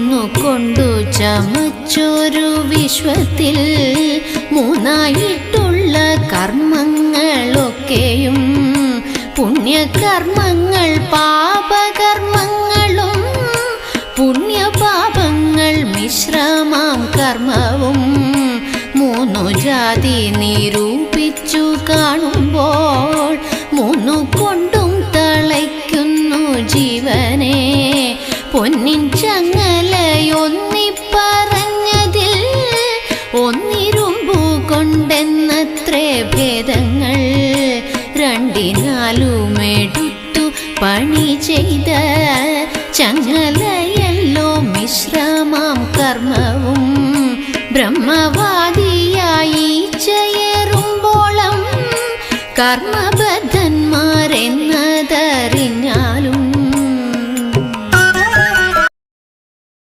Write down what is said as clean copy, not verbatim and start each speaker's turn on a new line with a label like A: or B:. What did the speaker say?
A: ഒന്നുകൊണ്ടു ചമച്ചൊരു വിശ്വത്തിൽ മൂന്നായിട്ടുള്ള കർമ്മങ്ങളൊക്കെയും പുണ്യകർമ്മങ്ങൾ പാപകർമ്മങ്ങളും പുണ്യപാപങ്ങൾ മിശ്രമാം കർമ്മവും മൂന്നു ജാതി നിരൂപിച്ചു കാണുമ്പോൾ മൂന്നു കൊണ്ടും തളയ്ക്കുന്നു ജീവനെ. പൊന്നിൻ ചങ്ങലയൊന്നിപ്പറഞ്ഞതിൽ ഒന്നിരുമ്പു കൊണ്ടെന്നത്രേ ഭേദങ്ങൾ. രണ്ടിനാലുമെടുത്തു പണി ചെയ്ത ചങ്ങലയല്ലോ മിശ്രമാം കർമ്മവും. ബ്രഹ്മവാദിയായി ചേരുമ്പോളം കർമ്മ